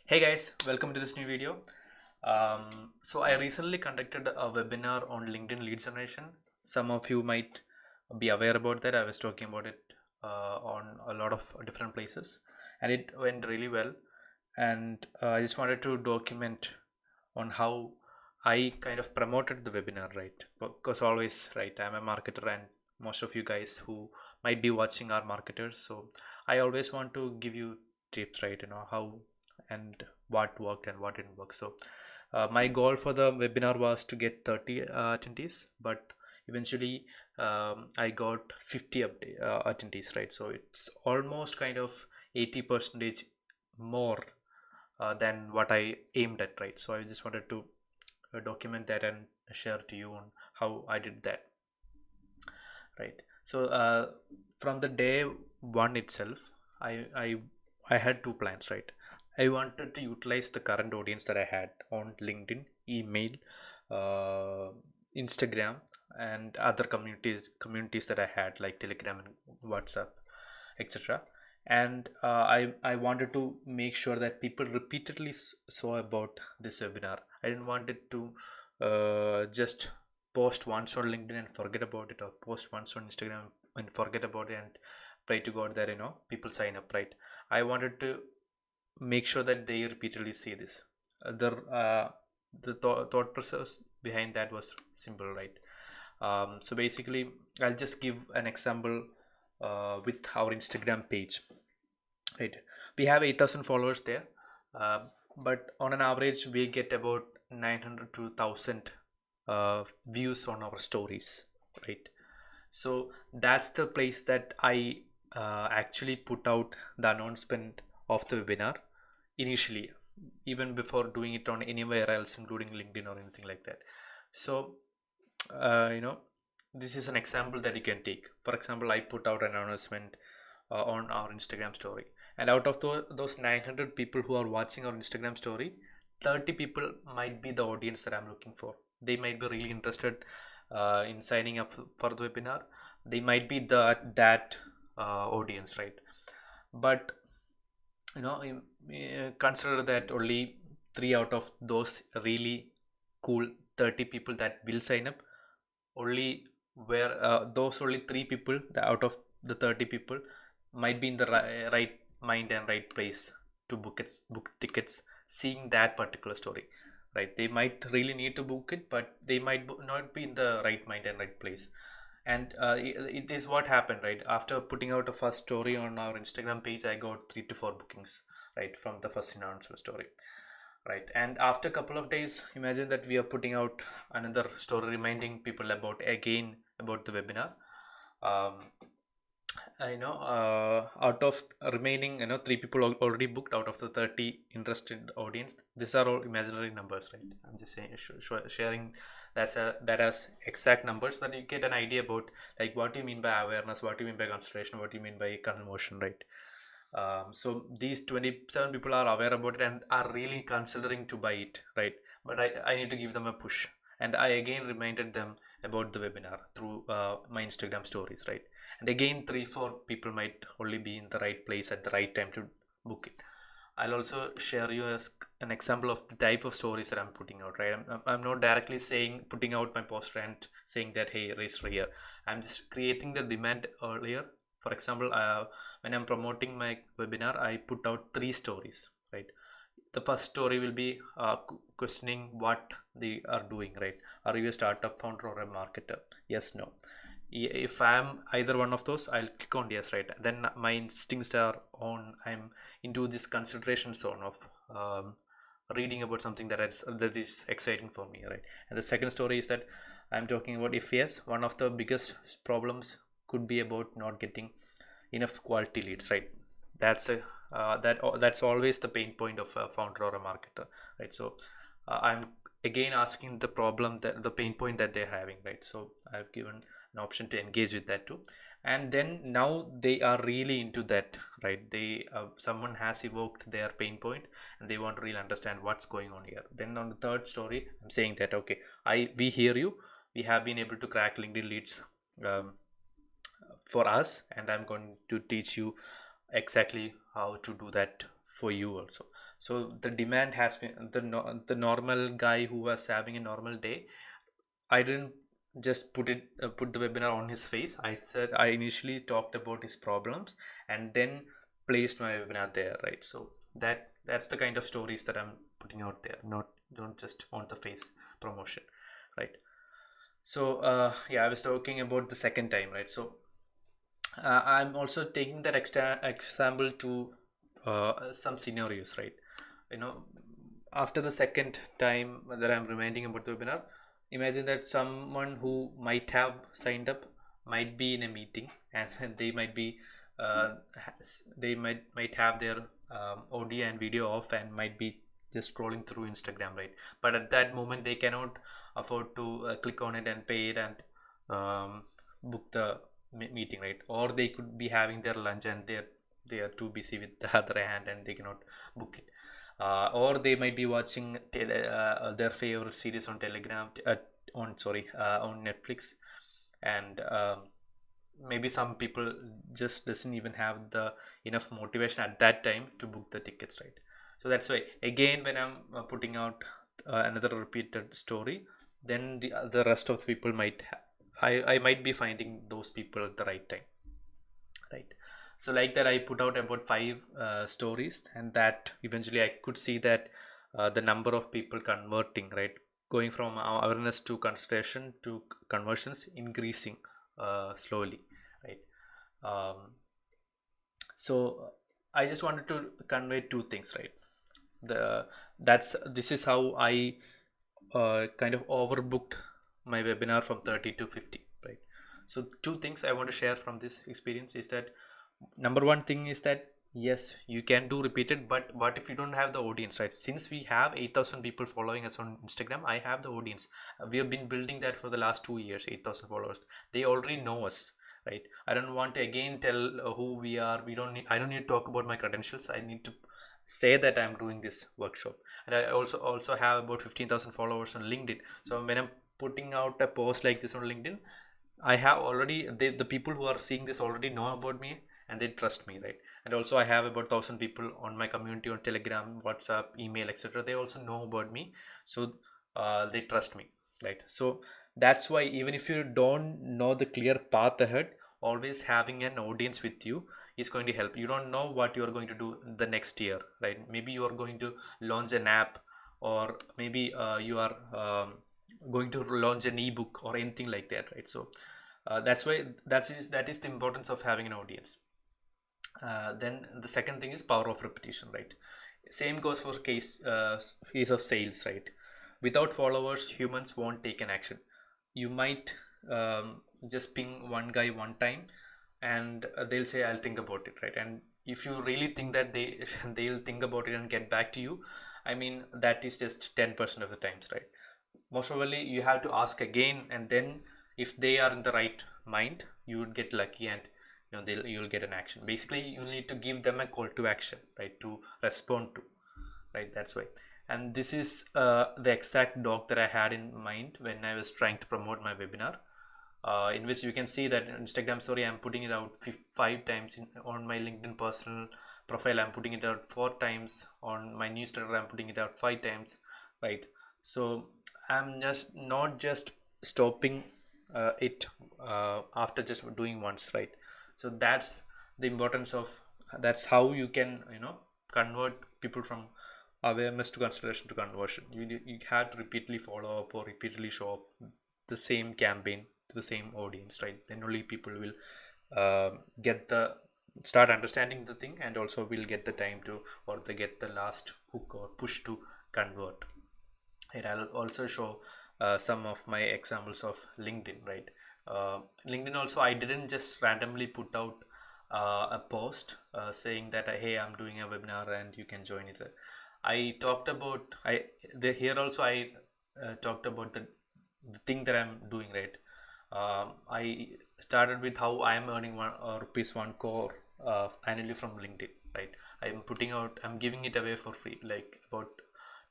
Hey guys, welcome to this new video. So I recently conducted a webinar on LinkedIn lead generation. Some of you might be aware about that. I was talking about it on a lot of different places, and it went really well. And I just wanted to document on how I kind of promoted the webinar, right? Because always, right, I'm a marketer, and most of you guys who might be watching are marketers. So I always want to give you tips, right? How and what worked and what didn't work. So my goal for the webinar was to get 30 attendees, but eventually I got 50 attendees, right? So it's almost kind of 80 percentage more than what I aimed at, right? So I just wanted to document that and share to you on how I did that, right? So from the day one itself, I had two plans, right? I wanted to utilize the current audience that I had on LinkedIn, email, uh, Instagram, and other communities that I had like Telegram and WhatsApp, etc. And I wanted to make sure that people repeatedly saw about this webinar. I didn't want it to just post once on LinkedIn and forget about it, or post once on Instagram and forget about it and pray to God that people sign up, right? I wanted to make sure that they repeatedly see this. The thought process behind that was simple, right? So basically, I'll just give an example with our Instagram page, right? We have 8,000 followers there, uh, but on an average, we get about 900 to 1,000 views on our stories, right? So that's the place that I actually put out the announcement of the webinar initially, even before doing it on anywhere else, including LinkedIn or anything like that. So, uh, you know, this is an example that you can take. For example, I put out an announcement on our Instagram story, and out of those 900 people who are watching our Instagram story, 30 people might be the audience that I'm looking for. They might be really interested in signing up for the webinar. They might be that audience, right? But consider that only three out of those really cool 30 people that will sign up, only where those only three people out of the 30 people might be in the right mind and right place to book tickets, seeing that particular story, right? They might really need to book it, but they might not be in the right mind and right place. And it is what happened, right? After putting out a first story on our Instagram page, I got 3 to 4 bookings, right, from the first announcement story, right? And after a couple of days, imagine that we are putting out another story reminding people about the webinar. um, Out of remaining, three people already booked out of the 30 interested audience. These are all imaginary numbers, right? I'm just saying, sharing that as exact numbers, that you get an idea about like what do you mean by awareness, what do you mean by consideration, what do you mean by conversion, right? So these 27 people are aware about it and are really considering to buy it, right? But I need to give them a push. And I again reminded them about the webinar through my Instagram stories, right? And again, 3 4 people might only be in the right place at the right time to book it. I'll also share you an example of the type of stories that I'm putting out, right? I'm not directly saying, putting out my poster and saying that, hey, register here. I'm just creating the demand earlier. For example, when I'm promoting my webinar, I put out 3 stories, right? The first story will be questioning what they are doing, right? Are you a startup founder or a marketer? Yes, no. If I'm either one of those, I'll click on yes, right? Then my instincts are on, I'm into this consideration zone of reading about something that is exciting for me, right? And the second story is that I'm talking about, if yes, one of the biggest problems could be about not getting enough quality leads, right? That's always the pain point of a founder or a marketer, right? So I'm again asking the problem, that the pain point that they're having, right? So I've given an option to engage with that too. And then now they are really into that, right? They someone has evoked their pain point and they want to really understand what's going on here. Then on the third story, I'm saying that, okay, we hear you, we have been able to crack LinkedIn leads um, for us, and I'm going to teach you exactly how to do that for you also. So the demand has been the normal guy who was having a normal day. I didn't just put the webinar on his face. I initially talked about his problems and then placed my webinar there, right? So that's the kind of stories that I'm putting out there, not don't just on the face promotion, right? So yeah, I was talking about the second time, right? So I'm also taking that extra example to some scenarios, right? You know, after the second time that I'm reminding about the webinar, imagine that someone who might have signed up might be in a meeting and they might be they might have their audio and video off and might be just scrolling through Instagram, right? But at that moment they cannot afford to click on it and pay it and book the meeting, right? Or they could be having their lunch and they are too busy with the other hand and they cannot book it. Or they might be watching their favorite series on Telegram, on Netflix, and maybe some people just doesn't even have the enough motivation at that time to book the tickets, right? So that's why again when I'm putting out another repeated story, then the rest of the people I might be finding those people at the right time, right? So like that I put out about five stories, and that eventually I could see that the number of people converting, right, going from awareness to consideration to conversions increasing slowly, right? Um, so I just wanted to convey two things, right? This is how I kind of overbooked my webinar from 30 to 50, right? So two things I want to share from this experience is that number one thing is that yes, you can do repeated, but what if you don't have the audience, right? Since we have 8,000 people following us on Instagram, I have the audience. We have been building that for the last 2 years. 8,000 followers, they already know us, right? I don't want to again tell who we are. I don't need to talk about my credentials. I need to say that I'm doing this workshop. And I also have about 15,000 followers on LinkedIn. So when I'm putting out a post like this on LinkedIn, I have already the people who are seeing this already know about me and they trust me, right? And also I have about 1,000 people on my community on Telegram, WhatsApp, email, etc. They also know about me, so they trust me, right? So that's why even if you don't know the clear path ahead, always having an audience with you is going to help. You don't know what you are going to do the next year, right? Maybe you are going to launch an app, or maybe you are going to launch an ebook or anything like that, right? So that's why that is the importance of having an audience. Then the second thing is power of repetition, right? Same goes for case of sales, right? Without followers, humans won't take an action. You might just ping one guy one time and they'll say I'll think about it, right? And if you really think that they'll think about it and get back to you, I mean that is just 10% of the times, right? Most probably you have to ask again, and then if they are in the right mind, you would get lucky, and you'll get an action. Basically you need to give them a call to action, right, to respond to, right? That's why. And this is the exact doc that I had in mind when I was trying to promote my webinar, in which you can see that Instagram story I'm putting it out 5 times, on my LinkedIn personal profile I'm putting it out 4 times, on my newsletter I'm putting it out 5 times, right? So I'm just not just stopping it after just doing once, right? So that's the importance of, that's how you can convert people from awareness to consideration to conversion. You have to repeatedly follow up or repeatedly show up the same campaign to the same audience, right? Then only people will get the start understanding the thing, and also will get the time to, or they get the last hook or push to convert. And I'll also show some of my examples of LinkedIn, right? LinkedIn also, I didn't just randomly put out a post saying that hey, I'm doing a webinar and you can join it. I talked about here also I talked about the thing that I'm doing, right? I started with how I'm earning rupees 1 crore annually from LinkedIn, right? I'm giving it away for free, like about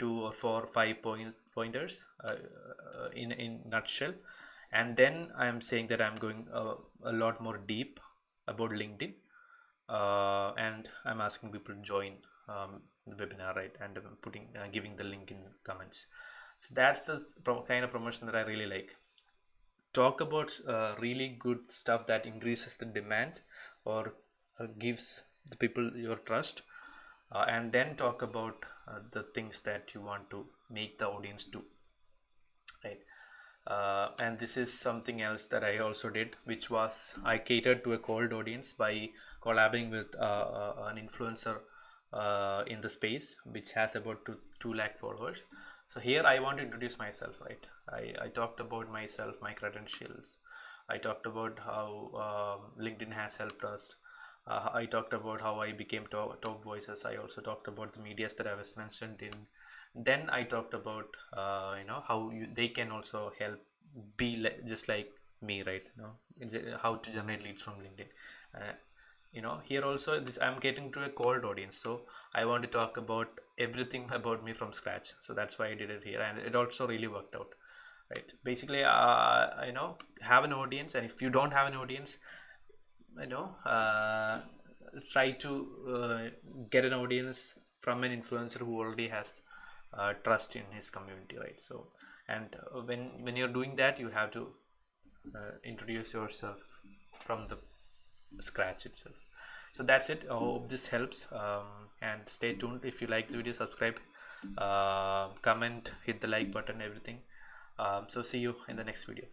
2 or 4 5 pointers in nutshell. And then I'm saying that I'm going a lot more deep about LinkedIn, and I'm asking people to join the webinar, right, and putting giving the link in comments. So that's the kind of promotion that I really like. Talk about really good stuff that increases the demand or gives the people your trust, and then talk about the things that you want to make the audience do, right? And this is something else that I also did, which was I catered to a cold audience by collaborating with an influencer in the space, which has about 2 lakh followers. So here I want to introduce myself, right? I talked about myself, my credentials. I talked about how LinkedIn has helped us. I talked about how I became top voices. I also talked about the medias that I was mentioned in. Then I talked about how they can also help be just like me, right? How to generate leads from LinkedIn. Here also this I'm getting to a cold audience, so I want to talk about everything about me from scratch. So that's why I did it here, and it also really worked out, right? Basically, have an audience, and if you don't have an audience, try to get an audience from an influencer who already has trust in his community, right? So, and when you're doing that, you have to introduce yourself from the scratch itself. So that's it. I hope this helps, and stay tuned. If you like the video, subscribe, comment, hit the like button, everything. So see you in the next video.